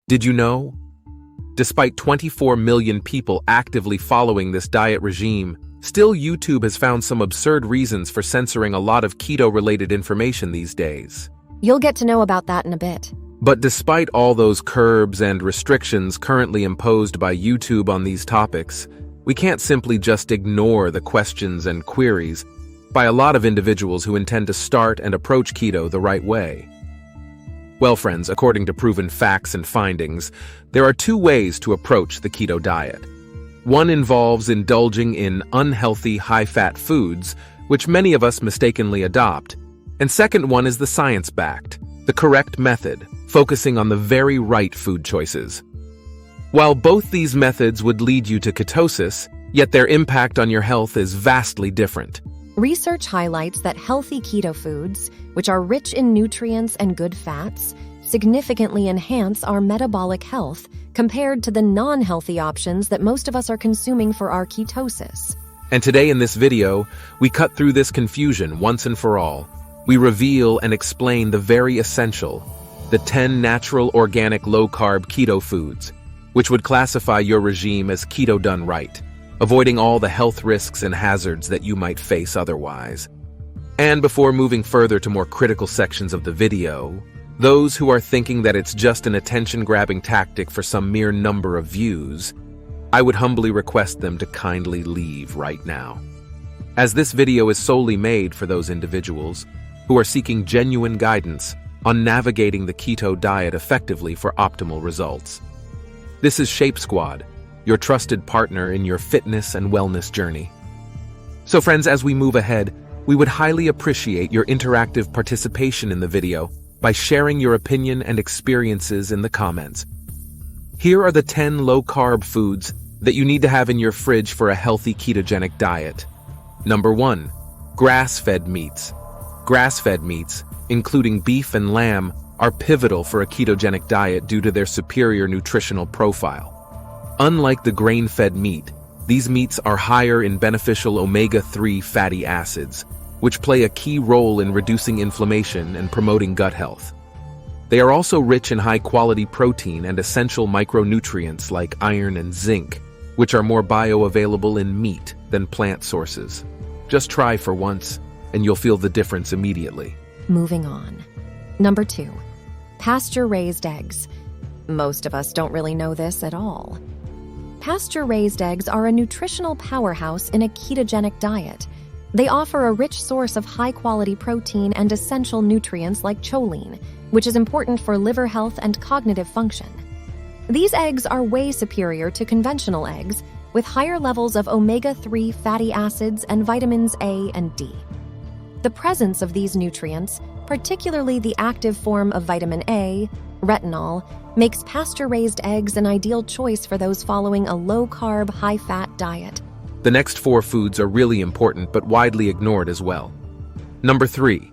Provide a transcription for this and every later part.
Did you know? Despite 24 million people actively following this diet regime, still YouTube has found some absurd reasons for censoring a lot of keto-related information these days. You'll get to know about that in a bit. But despite all those curbs and restrictions currently imposed by YouTube on these topics, we can't simply just ignore the questions and queries by a lot of individuals who intend to start and approach keto the right way. Well, friends, according to proven facts and findings, there are two ways to approach the keto diet. One involves indulging in unhealthy, high-fat foods, which many of us mistakenly adopt. And second one is the science-backed, the correct method, focusing on the very right food choices. While both these methods would lead you to ketosis, yet their impact on your health is vastly different. Research highlights that healthy keto foods, which are rich in nutrients and good fats, significantly enhance our metabolic health compared to the non-healthy options that most of us are consuming for our ketosis. And today in this video, we cut through this confusion once and for all. We reveal and explain the very essential, the 10 natural, organic, low-carb keto foods, which would classify your regime as keto done right, avoiding all the health risks and hazards that you might face otherwise. And before moving further to more critical sections of the video, those who are thinking that it's just an attention-grabbing tactic for some mere number of views, I would humbly request them to kindly leave right now, as this video is solely made for those individuals who are seeking genuine guidance on navigating the keto diet effectively for optimal results. This is Shape Squad, your trusted partner in your fitness and wellness journey. So friends, as we move ahead, we would highly appreciate your interactive participation in the video by sharing your opinion and experiences in the comments. Here are the 10 low-carb foods that you need to have in your fridge for a healthy ketogenic diet. Number 1. Grass-fed meats. Grass-fed meats, including beef and lamb, are pivotal for a ketogenic diet due to their superior nutritional profile. Unlike the grain-fed meat, these meats are higher in beneficial omega-3 fatty acids, which play a key role in reducing inflammation and promoting gut health. They are also rich in high-quality protein and essential micronutrients like iron and zinc, which are more bioavailable in meat than plant sources. Just try for once, and you'll feel the difference immediately. Moving on. Number 2. Pasture-raised eggs. Most of us don't really know this at all. Pasture-raised eggs are a nutritional powerhouse in a ketogenic diet. They offer a rich source of high-quality protein and essential nutrients like choline, which is important for liver health and cognitive function. These eggs are way superior to conventional eggs, with higher levels of omega-3 fatty acids and vitamins A and D. The presence of these nutrients, particularly the active form of vitamin A, retinol, makes pasture-raised eggs an ideal choice for those following a low-carb, high-fat diet. The next 4 foods are really important but widely ignored as well. Number 3.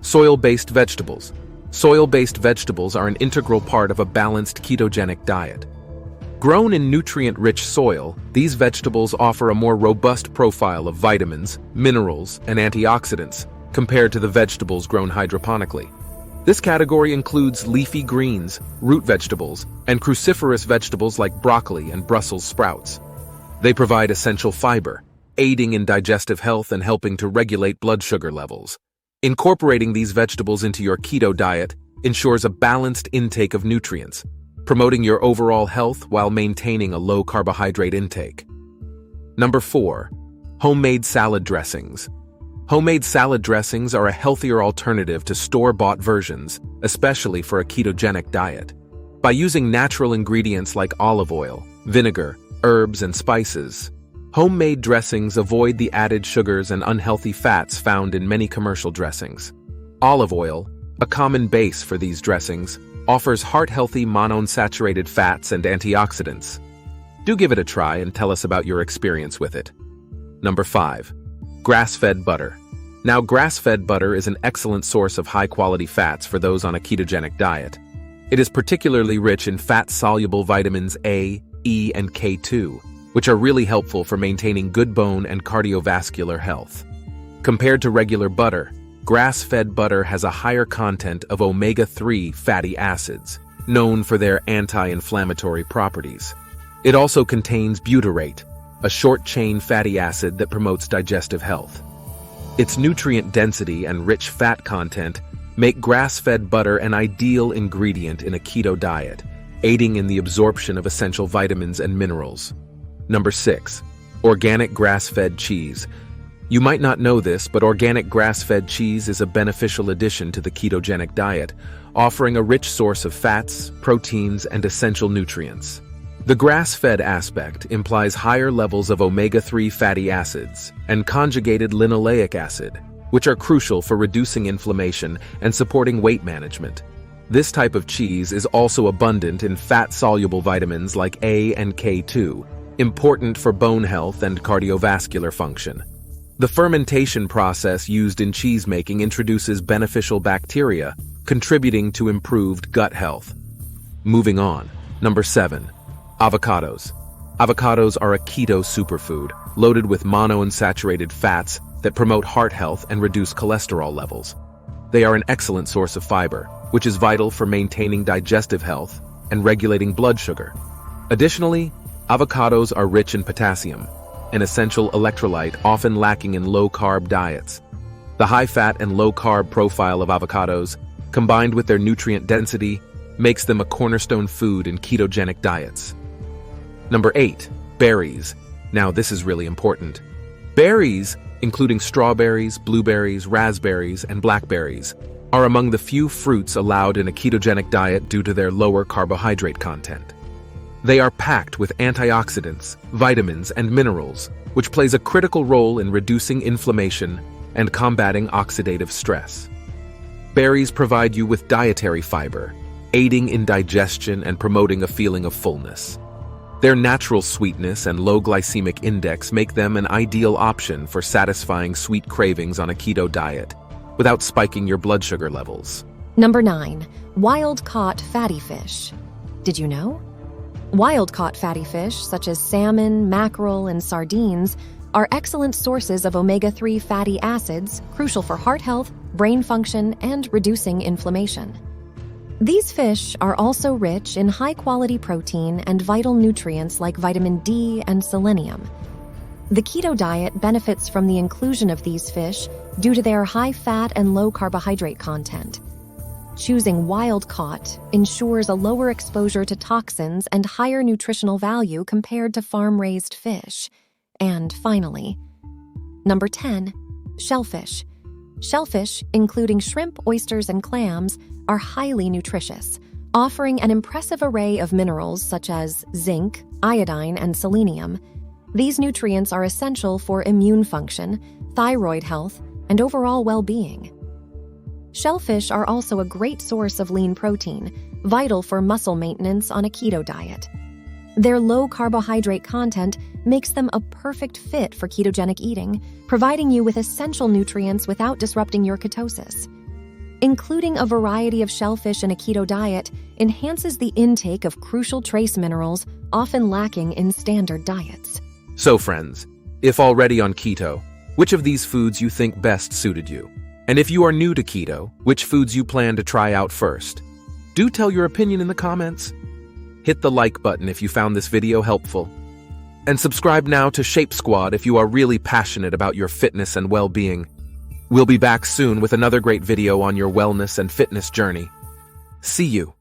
Soil-based vegetables. Soil-based vegetables are an integral part of a balanced ketogenic diet. Grown in nutrient-rich soil, these vegetables offer a more robust profile of vitamins, minerals, and antioxidants compared to the vegetables grown hydroponically. This category includes leafy greens, root vegetables, and cruciferous vegetables like broccoli and Brussels sprouts. They provide essential fiber, aiding in digestive health and helping to regulate blood sugar levels. Incorporating these vegetables into your keto diet ensures a balanced intake of nutrients, promoting your overall health while maintaining a low carbohydrate intake. Number 4. Homemade salad dressings. Homemade salad dressings are a healthier alternative to store-bought versions, especially for a ketogenic diet. By using natural ingredients like olive oil, vinegar, herbs, and spices, homemade dressings avoid the added sugars and unhealthy fats found in many commercial dressings. Olive oil, a common base for these dressings, offers heart-healthy monounsaturated fats and antioxidants. Do give it a try and tell us about your experience with it. Number 5. Grass-fed butter. Now, grass-fed butter is an excellent source of high-quality fats for those on a ketogenic diet. It is particularly rich in fat-soluble vitamins A, E, and K2, which are really helpful for maintaining good bone and cardiovascular health. Compared to regular butter, grass-fed butter has a higher content of omega-3 fatty acids, known for their anti-inflammatory properties. It also contains butyrate, a short-chain fatty acid that promotes digestive health. Its nutrient density and rich fat content make grass-fed butter an ideal ingredient in a keto diet, aiding in the absorption of essential vitamins and minerals. Number 6. Organic grass-fed cheese. You might not know this, but organic grass-fed cheese is a beneficial addition to the ketogenic diet, offering a rich source of fats, proteins, and essential nutrients. The grass-fed aspect implies higher levels of omega-3 fatty acids and conjugated linoleic acid, which are crucial for reducing inflammation and supporting weight management. This type of cheese is also abundant in fat-soluble vitamins like A and K2, important for bone health and cardiovascular function. The fermentation process used in cheesemaking introduces beneficial bacteria, contributing to improved gut health. Moving on. Number 7. Avocados. Avocados are a keto superfood, loaded with monounsaturated fats that promote heart health and reduce cholesterol levels. They are an excellent source of fiber, which is vital for maintaining digestive health and regulating blood sugar. Additionally, avocados are rich in potassium, an essential electrolyte often lacking in low-carb diets. The high-fat and low-carb profile of avocados, combined with their nutrient density, makes them a cornerstone food in ketogenic diets. Number 8. Berries. Now this is really important. Berries, including strawberries, blueberries, raspberries, and blackberries, are among the few fruits allowed in a ketogenic diet due to their lower carbohydrate content. They are packed with antioxidants, vitamins, and minerals, which plays a critical role in reducing inflammation and combating oxidative stress. Berries provide you with dietary fiber, aiding in digestion and promoting a feeling of fullness. Their natural sweetness and low glycemic index make them an ideal option for satisfying sweet cravings on a keto diet, without spiking your blood sugar levels. Number 9. Wild-caught fatty fish. Did you know? Wild-caught fatty fish, such as salmon, mackerel, and sardines, are excellent sources of omega-3 fatty acids, crucial for heart health, brain function, and reducing inflammation. These fish are also rich in high-quality protein and vital nutrients like vitamin D and selenium. The keto diet benefits from the inclusion of these fish due to their high fat and low carbohydrate content. Choosing wild-caught ensures a lower exposure to toxins and higher nutritional value compared to farm-raised fish. And finally, number 10, shellfish. Shellfish, including shrimp, oysters, and clams, are highly nutritious, offering an impressive array of minerals such as zinc, iodine, and selenium. These nutrients are essential for immune function, thyroid health, and overall well-being. Shellfish are also a great source of lean protein, vital for muscle maintenance on a keto diet. Their low carbohydrate content makes them a perfect fit for ketogenic eating, providing you with essential nutrients without disrupting your ketosis. Including a variety of shellfish in a keto diet enhances the intake of crucial trace minerals often lacking in standard diets. So friends, if already on keto, which of these foods you think best suited you? And if you are new to keto, which foods you plan to try out first? Do tell your opinion in the comments. Hit the like button if you found this video helpful. And subscribe now to Shape Squad if you are really passionate about your fitness and well-being. We'll be back soon with another great video on your wellness and fitness journey. See you.